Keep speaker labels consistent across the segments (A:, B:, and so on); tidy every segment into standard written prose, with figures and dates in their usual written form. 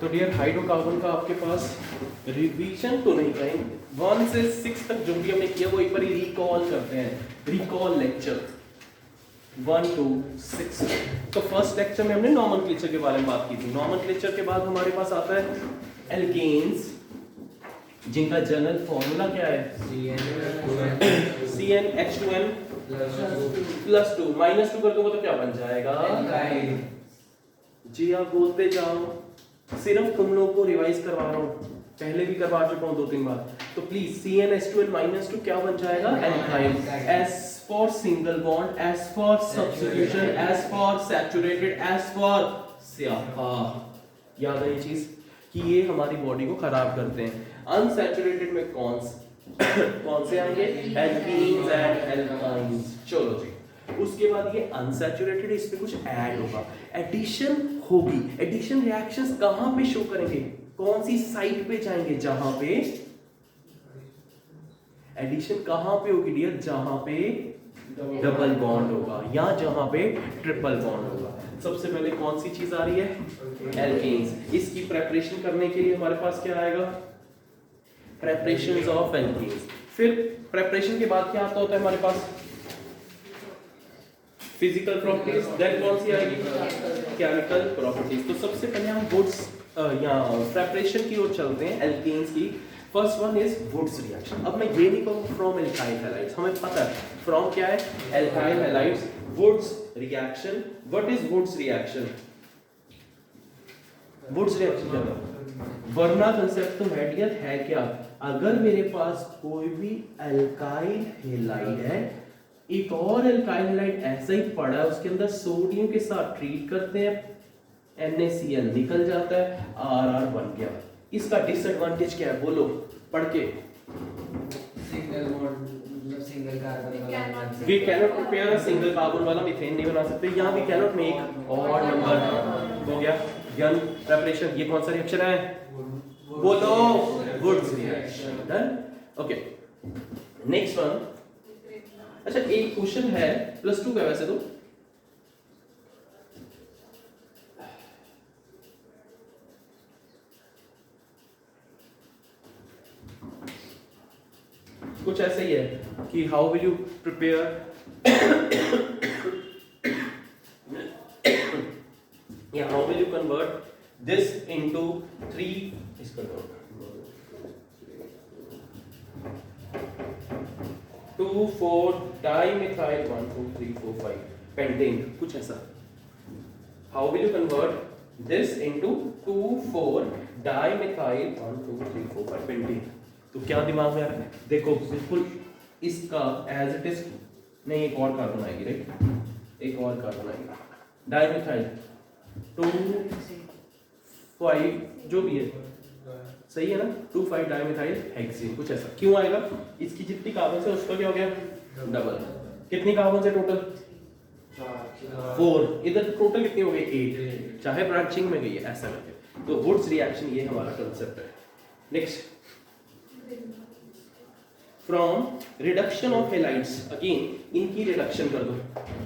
A: तो dear hydrocarbon का आपके पास रिवीजन तो नहीं करेंगे, 1 से 6 तक जो भी हमने किया वो एक बार रिकॉल करते हैं, रिकॉल लेक्चर 1 to 6। तो फर्स्ट लेक्चर में हमने नॉमेनक्लेचर के बारे में बात की थी। नॉमेनक्लेचर के बाद हमारे पास आता है एल्केन्स, जिनका जनरल फॉर्मूला क्या है, CnH2n प्लस 2 माइनस 2 कर दोगे तो क्या बन जाएगा, जी आप बोलते जाओ, सिर्फ तुम लोग को रिवाइज करवा रहा हूँ, पहले भी करवा चुका हूँ 2-3 बार। तो प्लीज CnH2n माइनस 2 क्या बन जाएगा, alkyl. S for single bond, S for substitution, S for saturated, S for स्यापा। याद है ये चीज कि ये हमारी बॉडी को खराब करते हैं। अनसैचुरेटेड में कौन से आएंगे, एल्कीन्स एंड एल्काइन्स। चलो जी, उसके बाद ये अनसैचुरेटेड, इस पे कुछ ऐड होगा, एडिशन होगी। एडिशन रिएक्शंस कहां पे शो करेंगे, कौन सी साइट पे जाएंगे, जहां पे एडिशन कहां पे होगी डियर, जहां पे डबल बॉन्ड होगा या जहां पे ट्रिपल बॉन्ड होगा। सबसे पहले कौन सी चीज आ रही है, एल्केन्स। इसकी प्रेपरेशन करने के लिए हमारे पास क्या आएगा, प्रेपरेशंस ऑफ एल्केन्स। फिर प्रेपरेशन के बाद क्या आता होता है हमारे पास, फिजिकल प्रॉपर्टीज। देन कौन सी आएगी, केमिकल प्रॉपर्टीज। तो सबसे पहले हम वुड्स या प्रेपरेशन की ओर चलते हैं एल्केन्स की। First one is Wurtz reaction. अब मैं ये नहीं कहूँ फ्रॉम एल्काइल हैलाइड्स, हमें पता है फ्रॉम क्या है, alkyl halides. Wurtz reaction, what is Wurtz reaction, Wurtz reaction क्या है, वरना कंसेप्ट तो है डियर, है क्या, अगर मेरे पास कोई भी एल्काइल हैलाइड है, एक और एल्काइल हैलाइड ऐसा ही पड़ा है, उसके अंदर सोडियम के साथ ट्रीट करते हैं, NaCl निकल जाता है, RR बन गया। इसका डिसएडवांटेज क्या है, बोलो पढ़ के।
B: Single carbon
A: we cannot prepare single carbon वाला मीथेन नहीं बना सकते, यहाँ we cannot make odd number. हो गया यन प्रिपरेशन। ये कौन सा रिएक्शन है, बोलो, Wurtz reaction. Done, okay. Next one, अच्छा एक क्वेश्चन है, +2 का वैसे तो, कुछ ऐसे ही है कि हाउ विल यू प्रिपेयर या how will you convert this into 3, इसका 2,4 डाइमिथाइल 1 2 3 4 5 पेंटेन, कुछ ऐसा। How will you convert this into 2,4 dimethyl 1 2 3 4 5 pentane. तो क्या दिमाग में आ रहा है, देखो बिल्कुल इसका एज इट इज नहीं, एक और कार्बन आएगी, राइट, एक और कार्बन आएगी, डाइमिथाइल 2 5 जो भी है, सही है ना, 2 5 डाइमिथाइल हेक्सेन, कुछ ऐसा। क्यों आएगा, इसकी जितनी कार्बन है उसका क्या हो गया, डबल। कितनी कार्बन है टोटल, 4, इधर टोटल कितनी हो गई, 8, चाहे ब्रांचिंग में गई है ऐसा करके। तो वुड्स रिएक्शन ये हमारा कांसेप्ट है। Next, from reduction of halides, again इनकी रिडक्शन कर दो,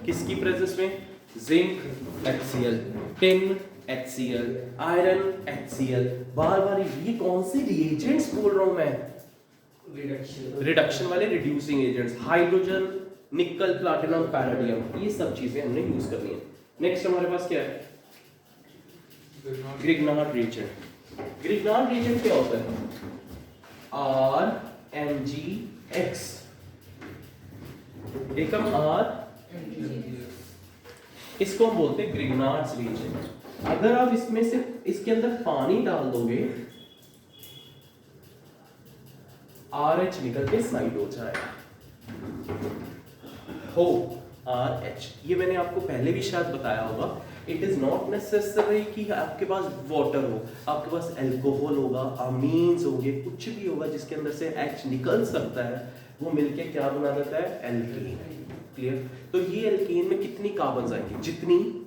A: किसकी प्रेजेंस में, zinc HCl, tin HCl, iron HCl। बार बार ये कौन से रिएजेंट्स बोल रहा हूं मैं, रिडक्शन वाले रिड्यूसिंग एजेंट्स, हाइड्रोजन, निकल, प्लैटिनम, पैराडियम, ये सब चीजें हमने यूज करनी है। नेक्स्ट हमारे पास क्या है, ग्रिग्नार्ड रिएजेंट। ग्रिग्नार्ड रिएजेंट क्या होता है, RMgX, एकम R, इसको हम बोलते हैं ग्रिग्नार्ड रिएजेंट। अगर आप इसमें से इसके अंदर पानी डाल दोगे, RH निकल के साइड हो जाएगा, हो RH। ये मैंने आपको पहले भी शायद बताया होगा, इट इज नॉट नेसेसरी कि आपके पास वाटर हो, आपके पास अल्कोहल होगा, अमीन्स होंगे, कुछ भी होगा जिसके अंदर से H निकल सकता है, वो मिलके क्या बना देता है, एल्कीन। क्लियर। तो ये एल्कीन में कितनी कार्बन्स आएंगी, जितनी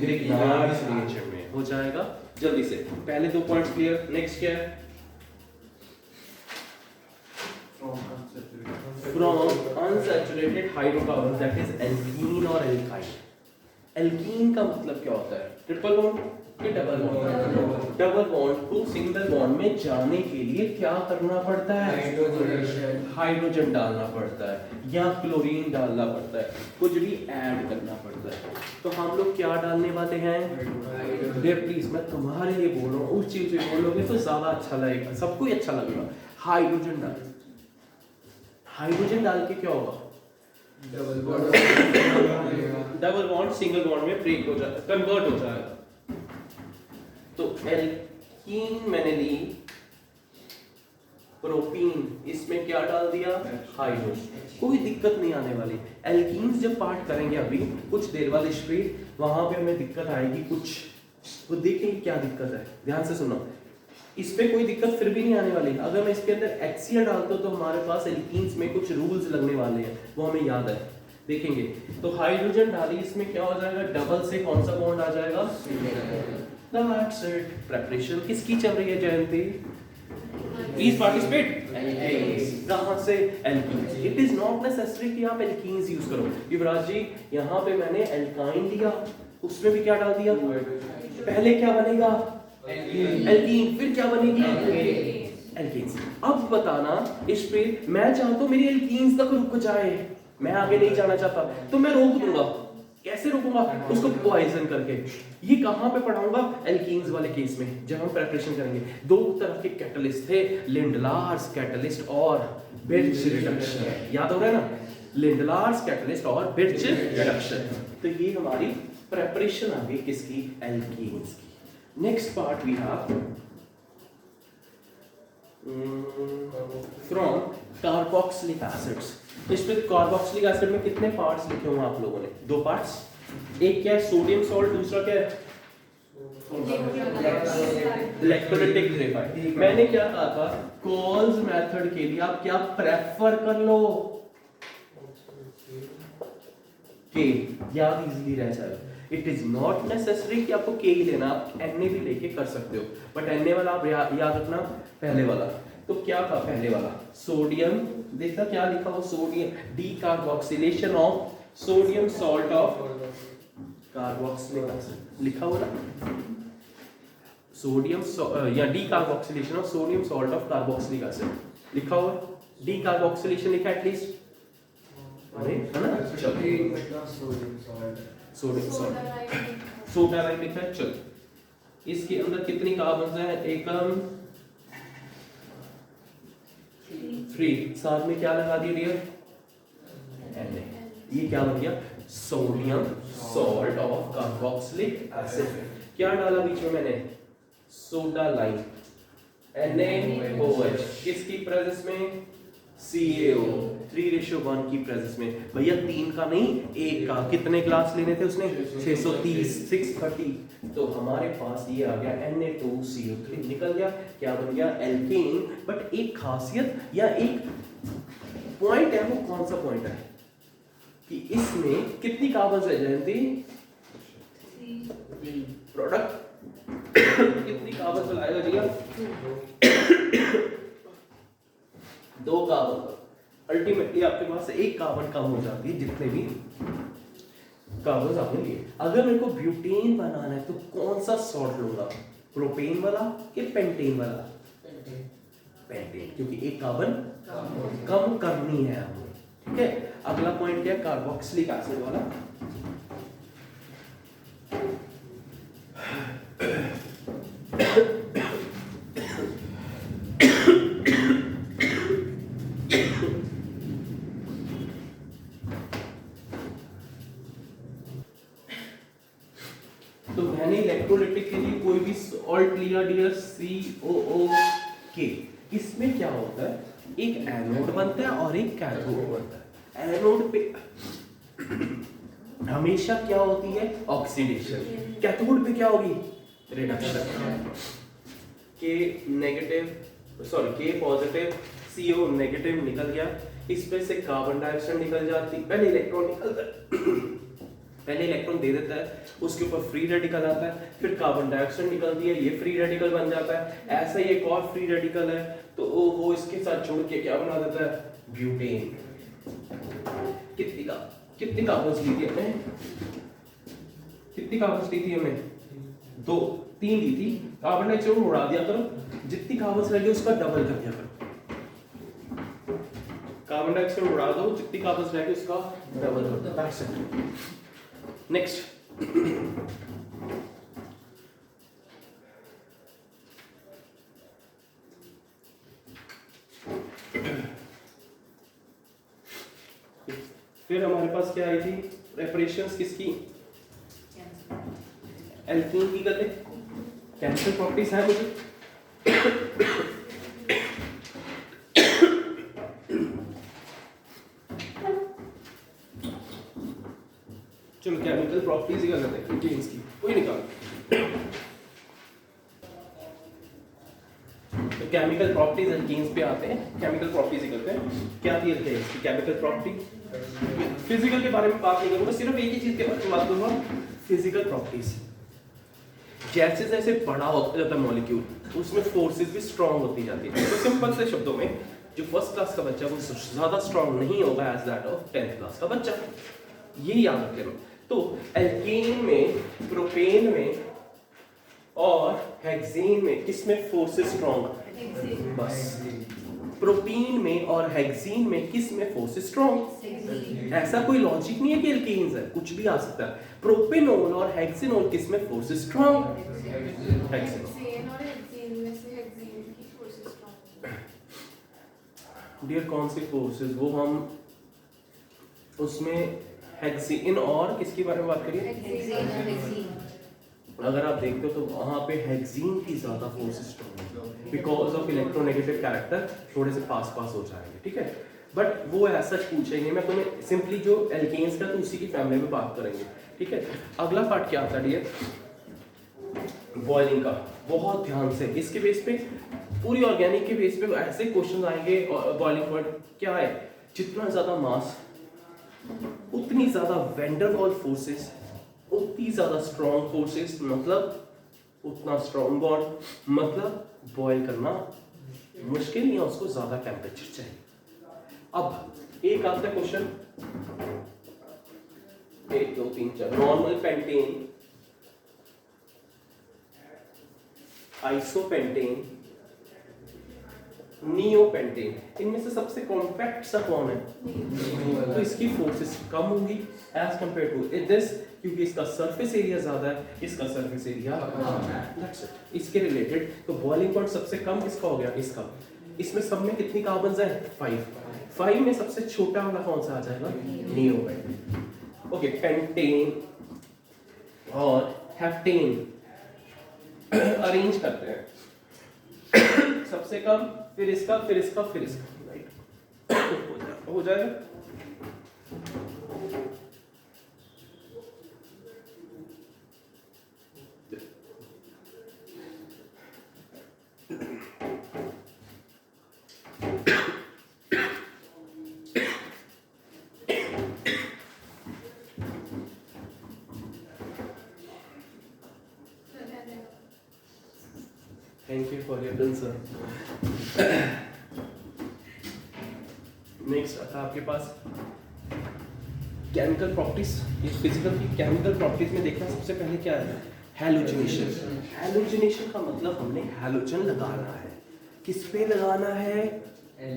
A: ग्रिग्नार्ड रिएजेंट में हो जाएगा। जल्दी से पहले 2 पॉइंट्स क्लियर। नेक्स्ट क्या है, from unsaturated hydrocarbons, that is alkene or alkyne, alkene का मतलब क्या होता है? ट्रिपल बॉन्ड कि डबल बॉन्ड? डबल बॉन्ड को सिंगल बॉन्ड में जाने के लिए क्या करना पड़ता है? हाइड्रोजन डालना पड़ता है या क्लोरीन डालना पड़ता है, कुछ भी ऐड करना पड़ता है। तो हम लोग क्या डालने वाले हैं? डियर प्लीज, मैं तुम्हारे लिए बोल रहा हूँ, उस चीज से बोलोगे तो ज्यादा अच्छा लगेगा, सबको ही अच्छा लगेगा। हाइड्रोजन डाल, हाइड्रोजन डाल के क्या होगा? डबल बॉन्ड सिंगल बॉन्ड में ब्रेक हो जाता है, कन्वर्ट हो जाएगा। तो एल्कीन मैंने ली, प्रोपीन, इसमें क्या डाल दिया? हाइड्रोजन। कोई दिक्कत नहीं आने वाली। एल्कीन्स जब पार्ट करेंगे अभी कुछ देर बाद इस पे, वहां पे हमें दिक्कत आएगी कुछ, तो देखेंगे क्या दिक्कत है, ध्यान से सुनो। इस पे कोई दिक्कत फिर भी नहीं आने वाली। अगर मैं इसके अंदर HCl डालता हूं तो हमारे पास एल्कीन्स में कुछ रूल्स लगने वाले हैं, वो हमें याद है, देखेंगे। तो हाइड्रोजन डाली, इसमें क्या हो जाएगा? डबल से कौन सा बॉन्ड आ जाएगा? That's it. प्रिपरेशन किसकी चल रही है जयंती? Please participate. कहां से? Alkenes. It is not necessary कि आप एल्कीन्स यूज करो। युवराज जी, यहाँ पे मैंने एल्काइन लिया, उसमें भी क्या डाल दिया? पहले क्या बनेगा? एल्कीन। फिर क्या बनेगी? एल्कीन्स। अब बताना, इस पे मैं चाहता हूं मेरी एल्कीन्स तक रुक जाए, मैं आगे नहीं जाना चाहता, तो मैं रोक दूंगा। कैसे रोकूंगा? उसको पॉइजन करके। ये कहां पे पढ़ाऊंगा? एल्कीन्स वाले केस में, जब हम प्रिपरेशन करेंगे। दो तरह के कैटलिस्ट थे, लिंडलार्स कैटलिस्ट और बिर्च रिडक्शन। याद हो रहा है ना? लिंडलार्स कैटलिस्ट और बिर्च रिडक्शन। तो ये हमारी प्रिपरेशन आ गई किसकी? एल्कीन्स की। Next part we have from carboxylic acids। इस पे कार्बोक्सिलिक एसिड में कितने पार्ट्स लिखे हुए हैं आप लोगों ने? 2 पार्ट्स। एक क्या है? सोडियम सॉल्ट, दूसरा क्या है? Electrolytic graphite. मैंने क्या कहा था? कॉल्स मेथड के लिए आप क्या प्रेफर कर लो? के, याद इजीली रह जाएगा। इट इज नॉट नेसेसरी कि आपको के ही लेना, आप Na भी लेके कर सकते हो, बट Na वाला आप याद रखना, पहले वाला। तो क्या था पहले वाला? सोडियम, देखा क्या लिखा हो? Sodium decarboxylation of sodium salt of carboxylic acid लिखा हो ना? सोडियम या decarboxylation of sodium salt of carboxylic acid लिखा हुआ। डीकार्बोक्सिलेशन लिखा एटलीस्ट, अरे है ना? सोडियम सॉल्ट, सोडा लाइम लिखा है। चलो, इसके अंदर कितनी कार्बन है? एकम 3, साथ में क्या लगा दिया डियर? Na। ये क्या बन गया? Sodium salt of carboxylic acid. क्या डाला बीच में मैंने? सोडा लाइम, NaOH, किसकी प्रेजेंस में? CaO, 3:1 की प्रेजेंस में। भैया 3 का नहीं, 1 का। कितने ग्लास लेने थे उसने? 630, 630। तो हमारे पास ये आ गया Na2CO3 निकल गया। क्या बन गया? एल्केन। बट एक खासियत या एक पॉइंट है, वो कौन सा पॉइंट है कि इसमें कितनी कार्बन है जयंती? प्रोडक्ट कितनी कार्बन चलाएगा भैया? 2 कार्बन। अल्टीमेटली आपके पास 1 कार्बन कम हो जाती है जितने भी कार्बन आपने लिए। अगर मेरे को ब्यूटेन बनाना है तो कौन सा सॉल्ट लूंगा? प्रोपेन वाला कि पेंटेन वाला? पेंटेन, क्योंकि 1 कार्बन कम करनी है हमें। ठीक है, अगला पॉइंट क्या है? कार्बोक्सिलिक एसिड वाला। तो मैंने इलेक्ट्रोलाइटिक के लिए कोई भी सॉल्ट लिया डियर, COOK। इसमें क्या होता है? एक एनोड बनता है और एक कैथोड बनता है। एनोड पे हमेशा क्या होती है? ऑक्सीडेशन। कैथोड पे क्या होगी? रिडक्शन। के नेगेटिव, सॉरी के पॉजिटिव, CO नेगेटिव निकल गया। इस पे से कार्बन डाइऑक्साइड निकल जाती, पहले इलेक्ट्रॉन निकलता है, पहले इलेक्ट्रॉन दे देता है, उसके ऊपर फ्री रेडिकल आता है, फिर कार्बन डाइऑक्साइड निकलती है, ये फ्री रेडिकल बन जाता है। ऐसा ही एक और फ्री रेडिकल है, तो वो इसके साथ जुड़ के क्या बना देता है? ब्यूटेन। कितनी कार्बन ली थी हमने? कितनी कार्बन दी थी हमें? 2 3 दी थी। कार्बन डाइऑक्साइड उड़ा दिया करो, जितनी कार्बन लगे उसका डबल कर दिया करो। कार्बन डाइऑक्साइड उड़ा दो, जितनी कार्बन लगे उसका डबल कर दो। That's it. नेक्स्ट, फिर हमारे पास क्या आई थी? प्रेपरेशंस किसकी? एल्कीन की कर ले। केमिकल प्रॉपर्टीज है मुझे। चलो केमिकल प्रॉपर्टीज ही कर लेते हैं एल्कीन्स की, कोई निकाल। तो केमिकल प्रॉपर्टीज एल्कीन्स पे आते हैं, केमिकल प्रॉपर्टीज ही करते हैं। क्या थी एल्कीन्स की केमिकल प्रॉपर्टी? फिजिकल के बारे में बात नहीं करूंगा, सिर्फ एक ही चीज के बारे में बात करूंगा, फिजिकल प्रॉपर्टीज। जैसे जैसे बड़ा होता जाता है मॉलिक्यूल, उसमें फोर्सेस भी स्ट्रांग होती जाती है। तो सिंपल से शब्दों में, जो फर्स्ट क्लास का बच्चा वो ज्यादा स्ट्रांग नहीं होगा as that of 10th class का बच्चा, ये याद रख लेना। तो एल्केन में, प्रोपेन में और हेक्सेन में किसमें फोर्सेस स्ट्रांग? बस प्रोपीन में और हेक्सीन में किस में फोर्स स्ट्रॉन्ग? ऐसा कोई लॉजिक नहीं है कि एल्केन्स है, कुछ भी आ सकता है। प्रोपेनॉल और हेक्सेनॉल किस में फोर्स स्ट्रॉन्ग? हेक्सेनॉल। डियर कौन सी फोर्सेस? वो हम उसमें हेक्सेन और किसके बारे में बात करिए? अगर आप देखते हो तो वहां पे हेक्सीन की ज्यादा फोर्स स्ट्रॉन्ग है, बिकॉज ऑफ इलेक्ट्रोनेगेटिव कैरेक्टर थोड़े से पास हो जाएंगे, ठीक है। बट वो ऐसा पूछेंगे, मैं तुम्हें सिंपली जो एल्केन्स का तो उसी की फैमिली में बात करेंगे, ठीक है। अगला पार्ट क्या आता है डियर? बॉइलिंग का। बहुत ध्यान से इसके बेस पे, पूरी ऑर्गेनिक के बेस पे ऐसे क्वेश्चन आएंगे। बॉइलिंग पॉइंट क्या है? जितना ज्यादा मास उतनी ज्यादा वैन डर वाल्स फोर्सेस, उतनी ज्यादा स्ट्रॉन्ग फोर्सेस, मतलब उतना स्ट्रॉन्ग बॉन्ड, मतलब बॉयल करना मुश्किल नहीं है, उसको ज्यादा टेम्परेचर चाहिए। अब एक आता है question, 1 2 3 4, normal pentane, isopentane, neopentane, इनमें से सबसे कॉम्पैक्ट सा कौन है? तो इसकी फोर्सेस कम होंगी एज कंपेयर टू दिस, क्योंकि इसका सरफेस एरिया ज्यादा है, इसका सरफेस एरिया दैट्स इट। इसके रिलेटेड तो बॉइलिंग पॉइंट सबसे कम किसका हो गया? इसका। इसमें सब में कितनी कार्बन्स हैं? 5 में सबसे छोटा वाला कौन सा आ जाएगा? नियोपेंटेन। ओके, पेंटेन और हेप्टेन अरेंज करते हैं। सबसे कम, फिर इसका, फिर इसका, फिर इसका, राइट? हो जाएगा। Thank you for your concern. Next आता है आपके पास केमिकल प्रॉपर्टीज। ये फिजिकल की केमिकल प्रॉपर्टीज में देखना सबसे पहले क्या है? हैलोजिनेशन। हैलोजिनेशन का मतलब हमने हैलोजन लगाना है। किस पे लगाना है?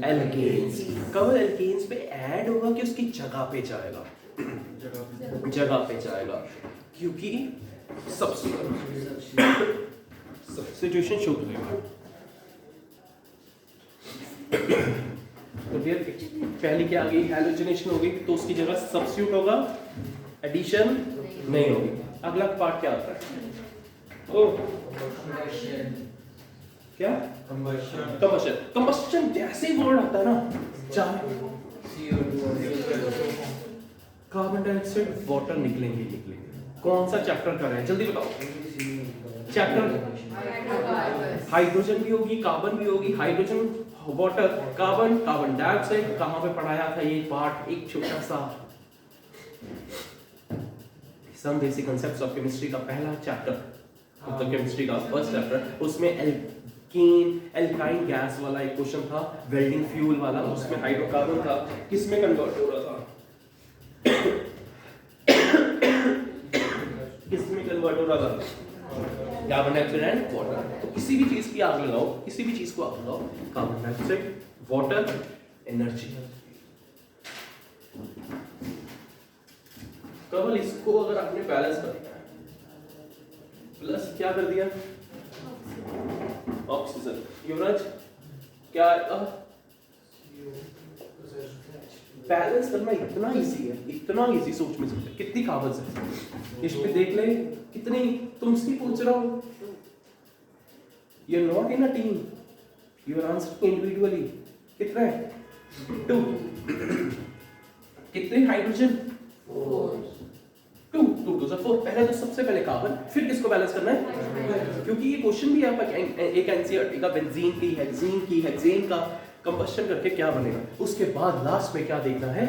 A: एल्केन्स। कब एल्केन्स पे ऐड होगा कि उसकी जगह पे जाएगा? जगह पे जाएगा, क्योंकि सब्स्टिट्यूशन शो करेगा। तो फिर पहली क्या आ गई? हैलोजिनेशन होगी, तो उसकी जगह सब्स्टिट्यूट होगा, एडिशन नहीं होगी। अगला पार्ट क्या आता है? ओ क्या? कंबशन। कंबशन जैसे ही वर्ड आता है ना, चाहे कार्बन डाइऑक्साइड, वाटर निकलेंगे। कौन सा चैप्टर कर रहे हैं? जल्दी बताओ। चैप्टर हाइड्रोजन भी होगी, कार्बन भी होगी। Hydrogen, water, carbon, carbon dioxide. कहां पे पढ़ाया था ये पार्ट? एक छोटा सा some basic concepts of chemistry का पहला चैप्टर, मतलब केमिस्ट्री का फर्स्ट चैप्टर। उसमें एल्काइन गैस वाला एक क्वेश्चन था, वेल्डिंग फ्यूल वाला। उसमें हाइड्रोकार्बन था, किसमें कन्वर्ट हो रहा था? किसमें सिल्वर और other carbon dioxide and water. तो किसी भी चीज की आग लगाओ, किसी भी चीज को आग लगाओ, कार्बन डाइऑक्साइड, वाटर, एनर्जी। केवल इसको अगर आपने बैलेंस कर दिया प्लस क्या कर दिया ऑक्सीजन, युवराज क्या बैलेंस करना इतना इजी है, इतना इजी, सोच में सकते कितनी काबज है इस पे देख ले कितनी। तुमसे पूछ रहा हूं, you are not in a team, you are answering individually. कितना है 2, कितने हाइड्रोजन 2 2 2 4। पहले तो सबसे पहले कार्बन, फिर किसको बैलेंस करना है, क्योंकि ये क्वेश्चन भी आपका एक एनसीईआरटी का बेंजीन की हेक्सेन का कंबस्शन करके क्या बनेगा, उसके बाद लास्ट में क्या देखना है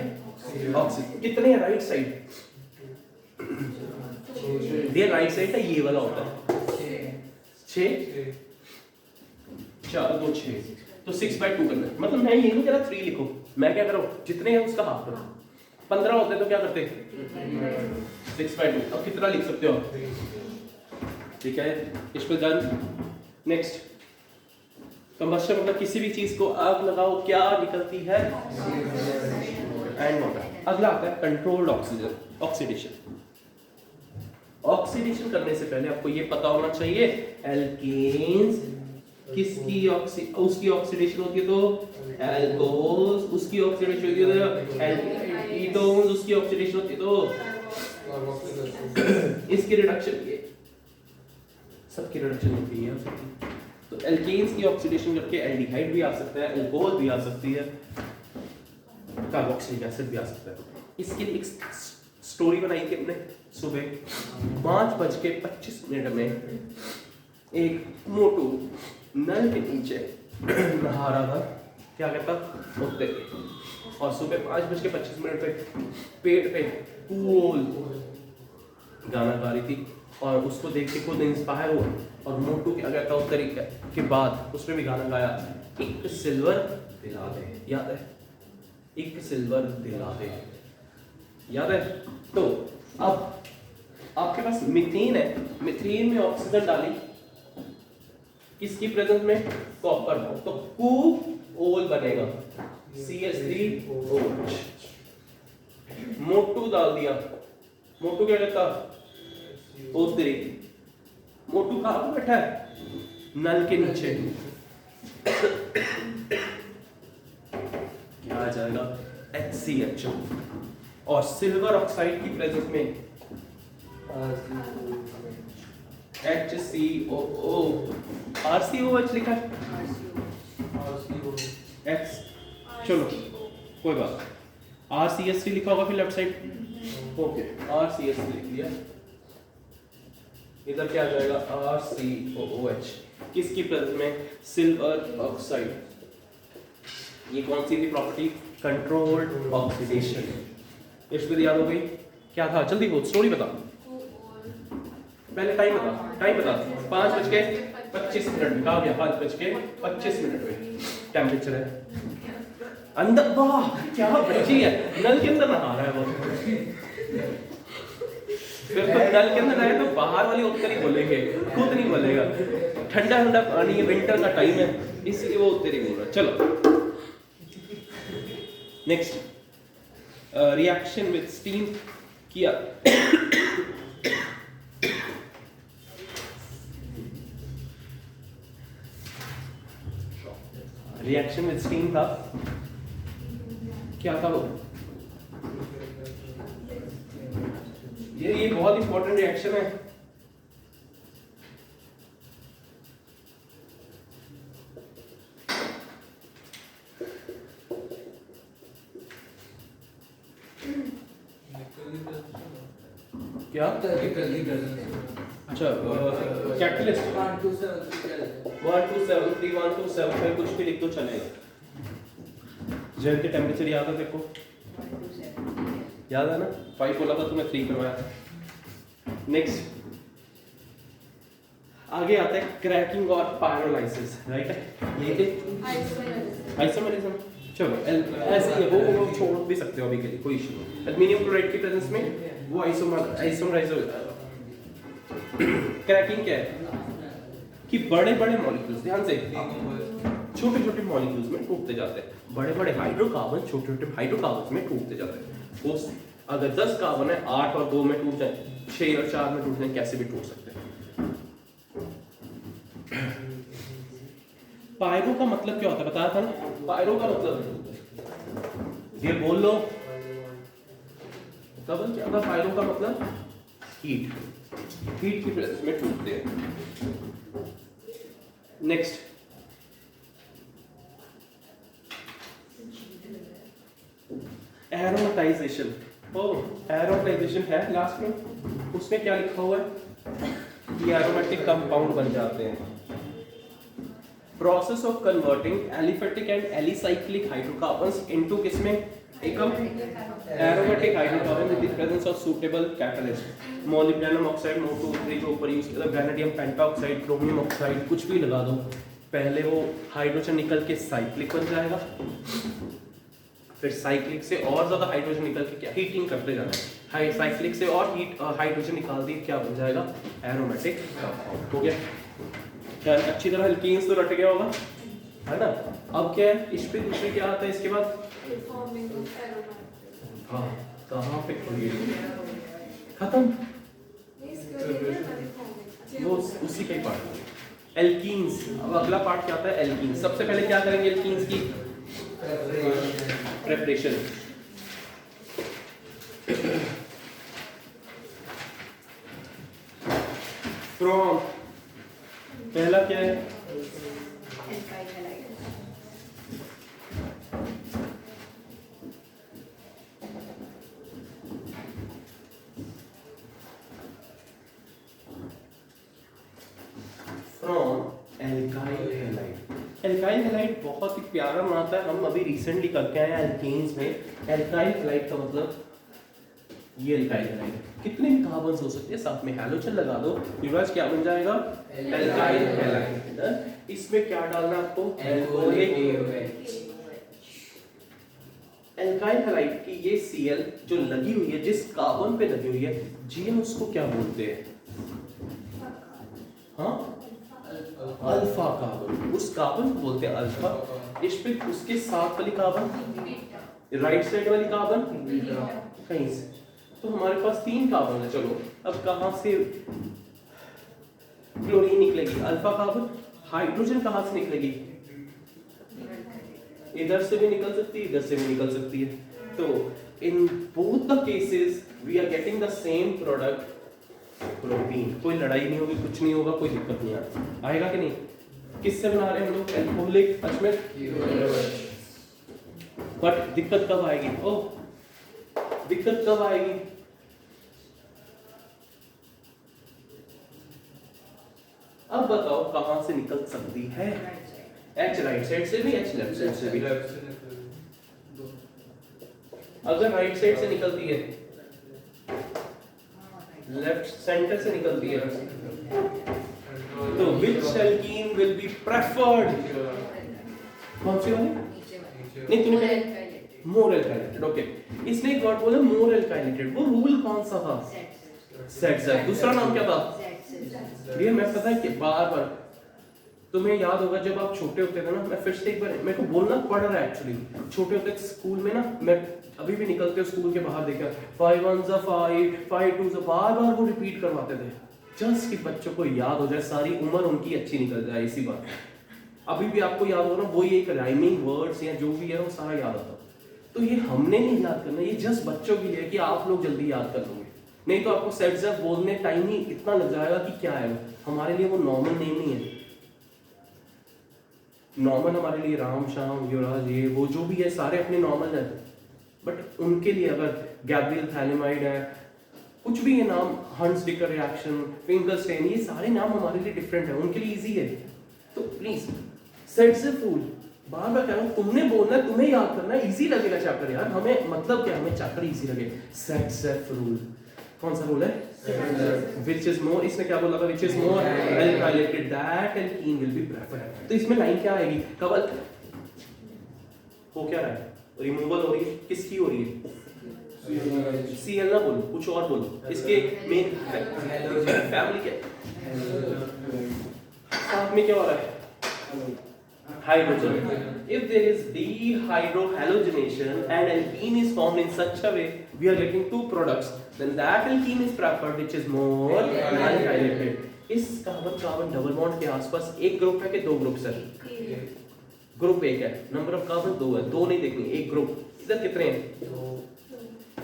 A: ऑक्सीजन। कितने है राइट साइड, ये राइट साइड का ये वाला होता है 6 4 2 6, तो 6/2 करना है। मतलब मैं ये नहीं कह रहा 3 लिखो, मैं क्या कर रहा हूं जितने हैं उसका हाफ करो। 15 होते तो क्या करते 6/2। अब कितना लिख सकते हो आप, ठीक है इस पे डन। नेक्स्ट कंबस्शन मतलब किसी भी चीज को आग लगाओ क्या निकलती है एंड वाटर। अगला आता है कंट्रोल्ड ऑक्सीडेशन। ऑक्सीडेशन करने से पहले आपको ये पता होना चाहिए एल्केन्स किसकी उसकी ऑक्सीडेशन होती है तो एल्कोहल्स, उसकी ऑक्सीडेशन होती है तो कीटोन्स, उसकी ऑक्सीडेशन होती है तो इसकी रिडक्शन, सबकी रिडक्शन होती है। तो एल्केन्स की ऑक्सीडेशन करके एल्डिहाइड भी आ सकता है, अल्कोहल भी आ सकती है, कार्बोक्सिलिक एसिड भी आ सकता है। इसके लिए एक स्टोरी बनाई थी हमने सुबह 5:25 में एक मोटू नल के नीचे नहा रहा था, क्या कहता उठते, और सुबह 5:25 पे पेड़ पे कूल गाना गा रही थी और उसको देख के खुद इंस्पायर हुआ और मोटू क्या कहता उस तरीके के बाद उसने भी गाना गाया, एक सिल्वर दिला दे, याद है एक सिल्वर दिला दे, याद है। तो अब आपके पास मीथेन है, मीथेन में ऑक्सीजन डाली किसकी प्रेजेंस में, कॉपर, तो कू ओल बनेगा CH3OH। मोटू डाल दिया, मोटू क्या कहता उस तरीके, मोटू कहाँ पर बैठा है नल के नीचे, क्या आ जाएगा HCHO, और सिल्वर ऑक्साइड की प्रेजेंस में HCOO, RCOH लिखा है X, चलो कोई बात, RCH3 लिखा होगा फिर लेफ्ट साइड, ओके RCH3 लिख दिया। इधर क्या आ जाएगा RCOOH, किसकी प्रेजेंस में, सिल्वर ऑक्साइड। ये कौन सी थी प्रॉपर्टी, कंट्रोल्ड ऑक्सीडेशन। इस पे याद हो गई, क्या था जल्दी बोल, स्टोरी बता, पहले टाइम बता 5:25 में कहा गया, 5:25 में टेम्परेचर है अंदर, वाह क्या बच्ची है, नल के अंदर नहा रहा है वो, फिर तो नल के अंदर आए तो बाहर वाली उत्तर ही बोलेंगे, खुद नहीं बोलेगा, ठंडा ठंडा पानी है, विंटर का टाइम है इसलिए वो उत्तर ही बोल रहा है। चलो नेक्स्ट रिएक्शन विद स्टीम किया, रिएक्शन विद स्टीम था, क्या था वो, ये बहुत इंपॉर्टेंट रिएक्शन है। क्या अच्छा कैटलिस्ट 1273 कुछ भी लिख दो चलेगा। जेल के टेम्परेचर याद है तेरे को, याद है ना, 5 बोला था तुम्हें 3 करवाया था। नेक्स्ट आगे आता है क्रैकिंग और पायरोलाइसिस, राइट है, ये आइसोमेरिज्म। चलो ऐसे ही वो छोड़ भी सकते हो अभी के लिए, कोई इशू नहीं। एल्युमिनियम क्लोराइड की प्रेजेंस में वो आइसोमराइज हो जाएगा, क्रैकिंग क्या है कि बड़े बड़े मॉलिक्यूल्स, ध्यान से, छोटे छोटे मॉलिक्यूल्स में टूटते जाते हैं। बड़े बड़े हाइड्रोकार्बन छोटे छोटे हाइड्रोकार्बन में टूटते जाते हैं। उस अगर 10 कार्बन है, 8 और 2 में टूट जाए, 6 और 4 में टूट जाए, कैसे भी टूट सकते हैं। पायरो का मतलब क्या होता है बताया था ना? पायरो का मतलब ये बोल लो तब क्या होगा? पायरो का मतलब हीट, हीट की प्रेजेंस में टूटते हैं। Next, aromatisation. एरोमेटाइजेशन है लास्ट में, उसमें क्या लिखा हुआ है कि एरोमेटिक कंपाउंड बन जाते हैं। Process of converting aliphatic and alicyclic hydrocarbons into किसमें? एकम aromatic hydrocarbon with the presence of suitable catalyst. Molybdenum oxide, MO2O3 जो ऊपर यूज किया, वैनेडियम पेंटाऑक्साइड, क्रोमियम ऑक्साइड, कुछ भी लगा दो, पहले वो हाइड्रोजन निकल के साइक्लिक बन जाएगा, फिर साइक्लिक से और ज्यादा हाइड्रोजन निकल के क्या हीटिंग करते जाना है, साइक्लिक से और हीट हाइड्रोजन निकाल दिए, क्या बन जाएगा? Aromatic compound. हो गया क्या? अच्छी तरह एल्कीन्स तो रट गया होगा, है ना? अब क्या है इस पे? दूसरे क्या आता है इसके बाद? हाँ, कहाँ पे खुली खत्म, वो उसी का ही पार्ट एल्कीन्स। अब अगला पार्ट क्या आता है? एल्कीन्स। सबसे पहले क्या करेंगे एल्कीन्स की? प्रेपरेशन। फ्रॉम, पहला क्या है? From alkyl halide. Alkyl halide बहुत ही प्यारा बनाता है, हम अभी रिसेंटली करके आए हैं एल्केन्स में। एल्काइल हैलाइड का मतलब ये एल्काइल हैलाइड कितने कार्बन्स हो सकते हैं, साथ में हैलोजन लगा दो, रिवर्स क्या बन जाएगा? Alkyl halide. इसमें क्या डालना आपको? एल्काइल हैलाइड की ये Cl जो लगी हुई है, जिस कार्बन पे लगी हुई है, जीएन, उसको क्या बोलते हैं? हाँ, अल्फा कार्बन। उस कार्बन को बोलते हैं अल्फा। इस पे उसके साथ वाली कार्बन, राइट साइड वाली कार्बन कहीं से, तो हमारे पास 3 कार्बन है। चलो अब कहां से क्लोरीन निकलेगी? Alpha carbon. हाइड्रोजन कहां से निकलेगी? इधर से भी निकल सकती है, इधर से भी निकल सकती है। तो in both the cases we are getting the same product, protein. कोई लड़ाई नहीं होगी, कुछ नहीं होगा, कोई दिक्कत नहीं आएगा कि नहीं? किससे बना रहे हैं हम लोग? एल्कोहलिक अजमेर। बट दिक्कत कब आएगी? दिक्कत कब आएगी? अब बताओ कहां से निकल सकती है? H राइट साइड से भी, H लेफ्ट साइड से भी। अगर राइट साइड से निकलती है, लेफ्ट सेंटर से निकलती है, तो which alkene will be preferred? कौन सी वाली? नहीं तूने कहा मोर एल्काइलेटेड। ओके, इसने एक वर्ड बोला मोर एल्काइलेटेड। वो रूल कौन सा था? सेट। दूसरा नाम क्या था? ये मैं पता है कि बार बार तुम्हें याद होगा जब आप छोटे होते थे ना, मैं फिर से एक बार मेरे को बोलना पड़ रहा है एक्चुअली। छोटे होते स्कूल में ना, मैं अभी भी निकलते स्कूल के बाहर देखा 5 1s 5, 5 2s, बार बार वो रिपीट करवाते थे जस्ट कि बच्चों को याद हो जाए, सारी उम्र उनकी अच्छी निकल जाए। इसी बात अभी भी आपको याद हो ना, वो यही राइमिंग वर्ड्स या जो भी है वो सारा याद आता। तो ये हमने नहीं याद करना, ये जस्ट बच्चों के लिए कि आप लोग जल्दी याद कर लोगे। नहीं तो आपको सेट जब बोलने टाइम ही इतना लग जाएगा कि क्या है हमारे लिए वो नॉर्मल नेम नहीं है। नॉर्मल हमारे लिए राम, श्याम, युवराज, ये वो जो भी है सारे अपने नॉर्मल है। बट उनके लिए अगर गैब्रियल थैलेमाइड है, कुछ भी ये नाम, हंस डिकर रिएक्शन, फिंगरस्टेन, ये सारे नाम हमारे लिए डिफरेंट है, उनके लिए इजी है। तो प्लीज सेट से फूल बार बार कह रहा हूँ, तुमने बोलना है, तुम्हें याद करना है, इजी लगेगा चैप्टर यार। हमें मतलब क्या, हमें चैप्टर इजी लगे। सेट सेफ रूल, कौन सा रूल है? Which is more, इसने क्या बोला था? Which is more alkylated, that alkene will be preferred। तो इसमें लाइन क्या आएगी? कवल हो क्या रहा है? रिमूवल हो रही है, किसकी हो रही है? Cl ना बोलो, कुछ और बोलो, इसके मेन फैमिली क्या साथ में क्या हो रहा है? Hydrogen. If there is dehydrohalogenation and alkene is formed in such a way, we are getting two products. Then that alkene is preferred, which is more unhydrated. इस कार्बन कार्बन डबल बॉन्ड के आसपास एक group है कि दो group sir? Group एक है, number of carbon दो है, दो नहीं देखनी, एक ग्रुप। इधर कितने हैं?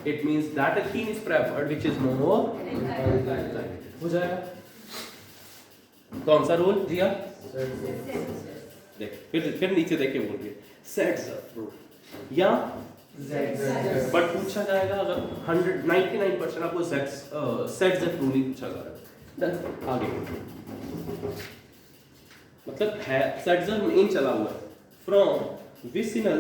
A: It means that alkene is preferred, which is more unhydrated. हो जाएगा। कौन सा रूल दिया? देख फिर नीचे देख के बोलिए सेट्स अ प्रूफ या बट पूछा जाएगा अगर 99% आपको सेट्स अ प्रूफ ही पूछा जाएगा। देन आगे मतलब है सेट्स अ मेन चला हुआ है फ्रॉम विसिनल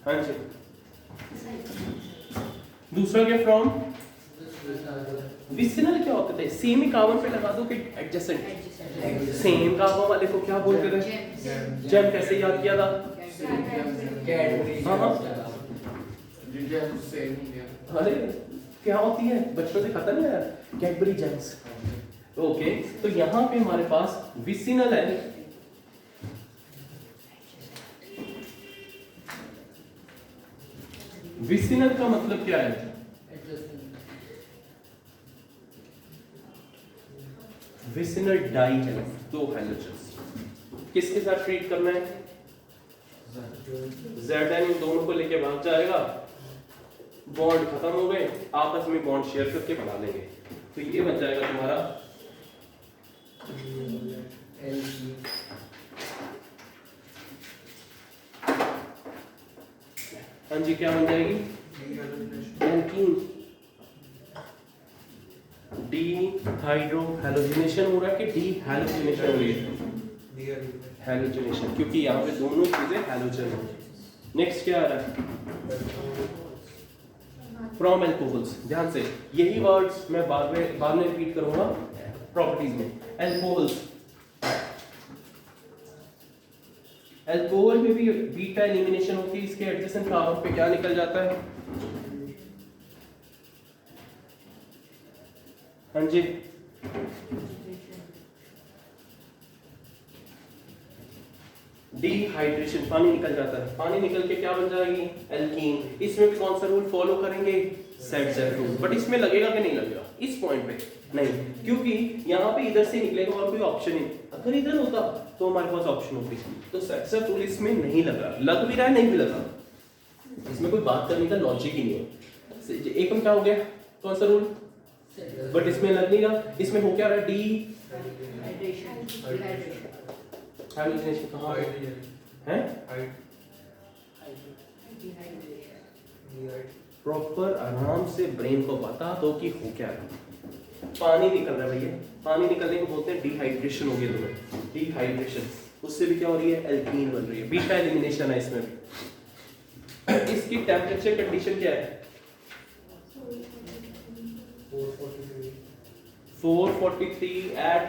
A: हाँ जी दूसरा क्या फ्रॉम विसिनल क्या होते थे? सेम ही कार्बन पे लगा दो कि एडजेसेंट? सेम कार्बन वाले को क्या बोलते थे? जेम। कैसे याद किया था? हाँ अरे क्या होती है बचपन से खत्म है यार, कैडबरी जेम्स। ओके तो यहाँ पे हमारे पास विसिनल है, विसिनल का मतलब क्या है? विसिनल डाई है, दो हाइड्रोजन्स। किसके साथ ट्रीट करना है? Zn इन दोनों को लेके भाग जाएगा, बॉन्ड खत्म हो गए, आपस में बॉन्ड शेयर करके बना लेंगे, तो ये बन जाएगा तुम्हारा हाँ जी क्या बन जाएगी? एल्कीन। डीहाइड्रोहैलोजिनेशन हो रहा है कि डीहैलोजिनेशन हो रही है? हैलोजिनेशन, क्योंकि यहाँ पे दोनों चीजें हैलोजन है। नेक्स्ट क्या आ रहा है? From alcohols. ध्यान से यही वर्ड्स मैं बाद में रिपीट करूंगा प्रॉपर्टीज में। एल्कोहल्स, एल्कोहल में भी बीटा एलिमिनेशन होती है, इसके एडजेसेंट कार्बन पे क्या निकल जाता है? हाँ जी डिहाइड्रेशन, पानी निकल जाता है, पानी निकल के क्या बन जाएगी? एल्कीन। इसमें भी कौन सा रूल फॉलो करेंगे? Set rule. बट इसमें लगेगा कि नहीं लगेगा? इस पॉइंट पे नहीं, क्योंकि यहाँ पे इधर से निकलेगा और कोई ऑप्शन नहीं। अगर इधर होता तो हमारे पास ऑप्शन होती, तो सेट रूल इसमें नहीं लगा, लग भी रहा है नहीं भी लगा, इसमें कोई बात करने का लॉजिक ही नहीं है। एकदम क्या हो गया? कौन सा रूल? बट इसमें लग नहीं रहा, इसमें हो क्या रहा है? डी हाइड्रेशन कहाँ है? प्रॉपर आराम से ब्रेन को बता दो कि हो क्या रहा है। पानी निकल रहा है भैया, पानी निकलने को बोलते हैं डिहाइड्रेशन हो गया तुम्हें, डिहाइड्रेशन। उससे भी क्या हो रही है? एल्कीन बन रही है, बीटा एलिमिनेशन है इसमें भी। इसकी टेम्परेचर कंडीशन क्या है? 443 at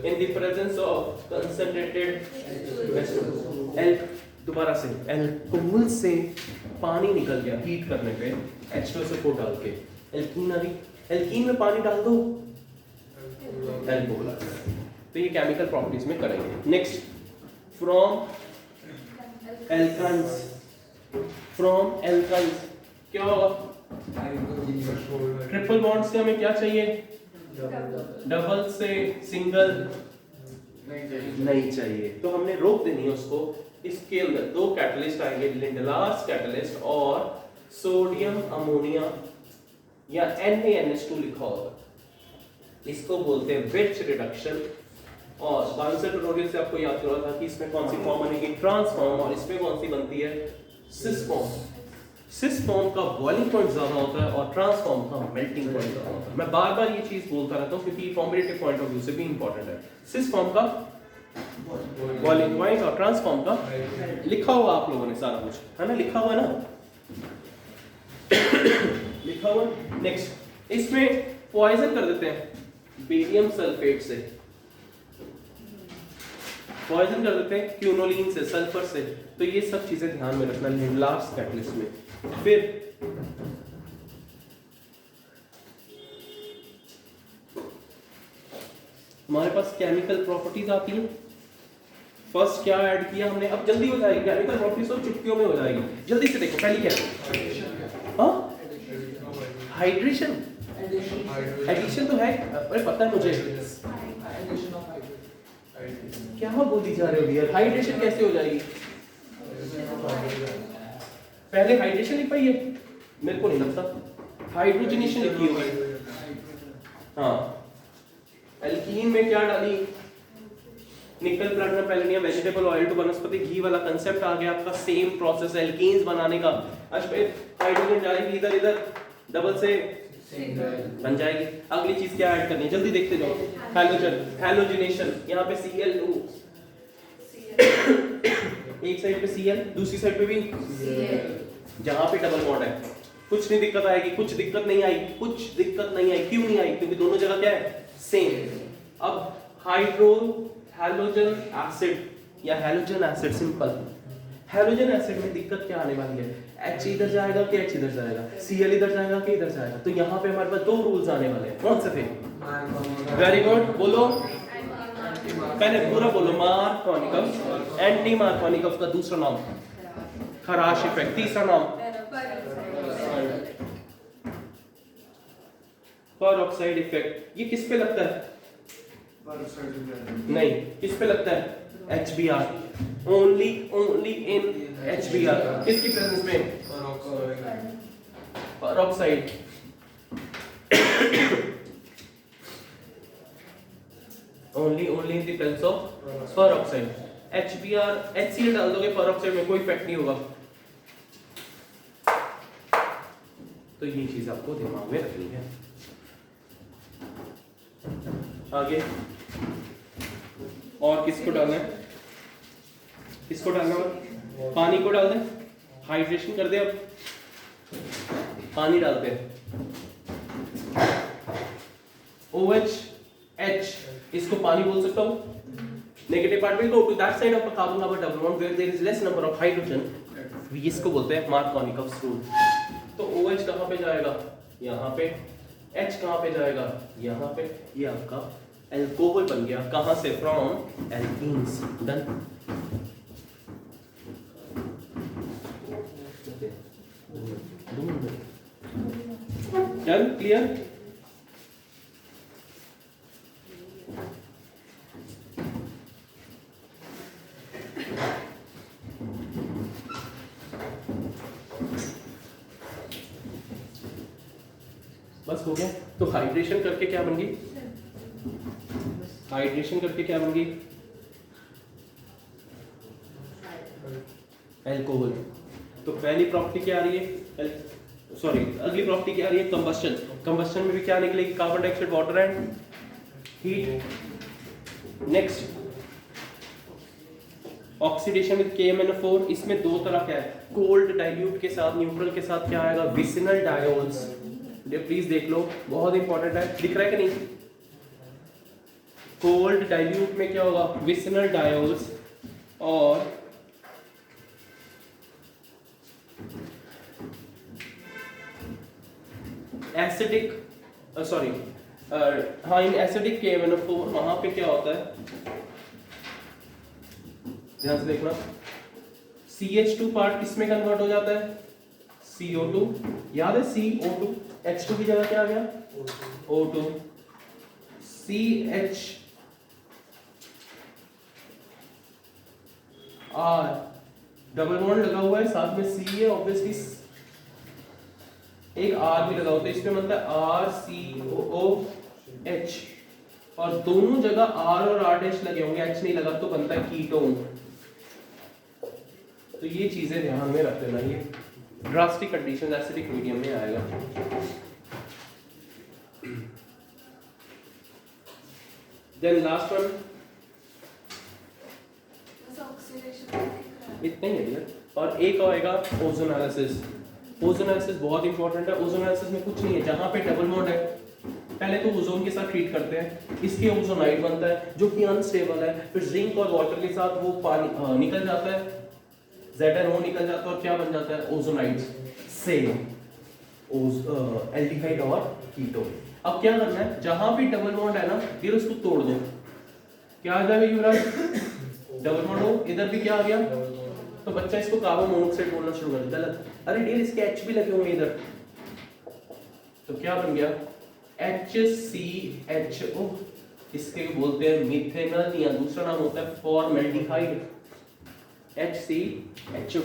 A: in the presence of concentrated दोबारा से एल्कोहल से पानी निकल गया हीट करने पे H2SO4 डाल के, एल्कीन आ रही, एल्कीन में पानी डाल दो एल्कोहल आ गया। तो ये केमिकल प्रॉपर्टीज में करेंगे। Next from alkynes, from alkynes क्या होगा? ट्रिपल बॉन्ड से हमें क्या चाहिए? डबल से सिंगल नहीं चाहिए, तो हमने रोक देनी है उसको। इसके अंदर दो कैटलिस्ट आएंगे, लिंडलार्स कैटलिस्ट और सोडियम अमोनिया या NaNH2 लिखा होगा, इसको बोलते हैं वेट रिडक्शन। और बायोसेंट ट्यूटोरियल से आपको याद करा था कि इसमें कौन सी फॉर्म बनेगी? ट्रांसफॉर्म, और इसमें कौन सी बनती है? Cis form. सिस फॉर्म का बॉइलिंग पॉइंट ज्यादा होता है और ट्रांसफॉर्म का मेल्टिंग पॉइंट ज्यादा होता है। मैं बार बार ये चीज बोलता रहता हूँ क्योंकि फॉर्मेटिव पॉइंट ऑफ व्यू से भी इंपॉर्टेंट है। सिस फॉर्म का बॉइलिंग पॉइंट और ट्रांसफॉर्म का लिखा हुआ आप लोगों ने सारा कुछ, है ना, लिखा हुआ ना लिखा हुआ। नेक्स्ट इसमें पॉइजन कर देते हैं बेरियम सल्फेट से, पॉइजन कर देते हैं क्यूनोलिन से, सल्फर से। तो ये सब चीजें ध्यान में रखना लिंडलार्स कैटलिस्ट में। फिर हमारे पास केमिकल प्रॉपर्टीज आती हैं। फर्स्ट क्या ऐड किया हमने, अब जल्दी हो जाएगी केमिकल प्रॉपर्टीज तो चुटकियों में हो जाएगी। जल्दी से देखो पहली क्या है, हाँ हाइड्रेशन, एडिशन तो है, अरे पता है मुझे, क्या बोली जा रहे हो यार, हाइड्रेशन कैसे हो जाएगी? पहले हाइड्रेशन लिख पाई है, मेरे को नहीं लगता हाइड्रोजनेशन लिखी होगी। हाँ एल्कीन में क्या डाली, nickel platinum palladium vegetable oil to vanaspati ghee वाला कंसेप्ट आ गया आपका। सेम प्रोसेस एल्कीन्स बनाने का। हाइड्रोजन जाएगी इधर इधर, डबल से बन जाएगी। अगली चीज क्या ऐड करनी है, जल्दी देखते जाओ। हैलोजन, हैलोजिनेशन, यहाँ पे Cl2 एक साइड पे Cl, दूसरी साइड पे भी जहां पे डबल बॉन्ड है। कुछ नहीं दिक्कत आएगी, कुछ दिक्कत नहीं आई, कुछ दिक्कत नहीं आई। क्यों नहीं आई? क्योंकि दोनों जगह क्या है, सेम। अब हैलोजन एसिड या halogen acid, simple. Halogen acid में दिक्कत क्या आने वाली है, H इधर जाएगा कि H इधर जाएगा, Cl इधर जाएगा कि इधर जाएगा। तो यहाँ पे हमारे पास दो रूल्स आने वाले हैं। कौन से थे? वेरी गुड, बोलो पहले पूरा बोलो। मार्कोनिकम, एंटी मार्कोनिकम का दूसरा नाम खराश इफेक्ट, तीसरा नाम पेरोक्साइड इफेक्ट। ये किस पे लगता है? नहीं, किस पे लगता है? HBr, only in HBr। किसकी प्रेजेंस में? Peroxide. Only in the presence of peroxide. HBr, HCl डाल दोगे पेरोक्साइड में, कोई इफेक्ट नहीं होगा। तो ये चीज आपको दिमाग में रखनी है। आगे और किसको डालना है? किसको डालना है? पानी को डाल दें, हाइड्रेशन कर दे। अब पानी डालते हैं, OH H, इसको पानी बोल सकता हूँ। Negative part will go to that side of the carbon carbon double bond where there is less number of hydrogen. इसको बोलते हैं मार्कोनिकॉव्स रूल। तो OH कहाँ पे जाएगा? यहाँ पे। H कहाँ पे जाएगा? यहाँ पे। ये आपका एल्कोहल बन गया। कहाँ से? From alkenes. Done. Done, clear? बस हो गया। तो हाइड्रेशन करके क्या बन गई? हाइड्रेशन करके क्या बन गई? एल्कोहल। तो पहली प्रॉपर्टी क्या आ रही है? सॉरी, अगली प्रॉपर्टी क्या आ रही है? कंबस्शन। कंबस्शन में भी क्या निकलेगी? Carbon dioxide, water and heat. Next oxidation with KMnO4। इसमें दो तरह क्या है, कोल्ड डाइल्यूट के साथ, न्यूट्रल के साथ क्या आएगा? Vicinal diols. प्लीज देख लो, बहुत इंपॉर्टेंट है। दिख रहा है कि नहीं? कोल्ड डाइल्यूट में क्या होगा? Vicinal diols. और एसिडिक, सॉरी हाँ, इन एसिडिक KMnO4 वहां पे क्या होता है, ध्यान से देखना। CH2 पार्ट किसमें कन्वर्ट हो जाता है? CO2। याद है CO2, H2 की जगह क्या आ गया? O2। CH R, double bond लगा हुआ है, साथ में C है, ऑब्वियसली एक R भी लगा होता है। इसमें मतलब RCOOH, और दोनों जगह R और R डैश लगे होंगे, H नहीं लगा, तो बनता है कीटोन। तो ये चीजें ध्यान में रख लेना, ये ड्रास्टिक कंडीशन एसिडिक मीडियम में आएगा। देन लास्ट वन, इतना ही है डियर। और एक आएगा ओजोनालिसिस। ओजोनालिसिस बहुत इंपॉर्टेंट है। ओजोनालिसिस में कुछ नहीं है, जहां पे डबल बॉन्ड है पहले तो ओजोन के साथ ट्रीट करते हैं, इसके ओजोनाइड बनता है जो कि अनस्टेबल है, फिर जिंक और वाटर के साथ वो पानी निकल जाता है, ZnO निकल जाता है और क्या बन जाता है, ओजोनाइड्स से एल्डिहाइड और कीटोन। अब क्या करना है, जहां भी डबल बॉन्ड है ना फिर उसको तोड़ दो, क्या आ जाएगा युवराज, डबल बॉन्ड हो, इधर भी क्या आ गया, तो बच्चा इसको कार्बन मोनोऑक्साइड बोलना शुरू कर देता है। अरे डियर इसके H भी लगे होंगे इधर, तो क्या बन गया, HCHO, इसके बोलते हैं मिथेनॉल या दूसरा नाम होता है फॉर्मेल्डिहाइड, HCHO।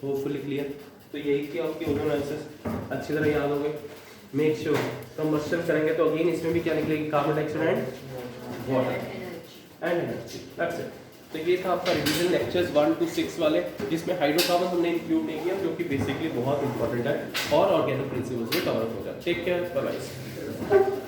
A: Hopefully clear. तो यही कि आपकी ओजोनालिसिस अच्छी तरह याद हो गई। मेक श्योर कंबस्शन करेंगे तो अगेन इसमें भी क्या निकलेगी, carbon dioxide and water and energy, that's it. तो ये था आपका रिवीजन लेक्चर्स 1 to 6 वाले, जिसमें हाइड्रोकार्बन हमने इंक्लूड नहीं किया जो कि बेसिकली बहुत इंपॉर्टेंट है और ऑर्गेनिक प्रिंसिपल्स में कवर हो जाए। Take care, bye bye.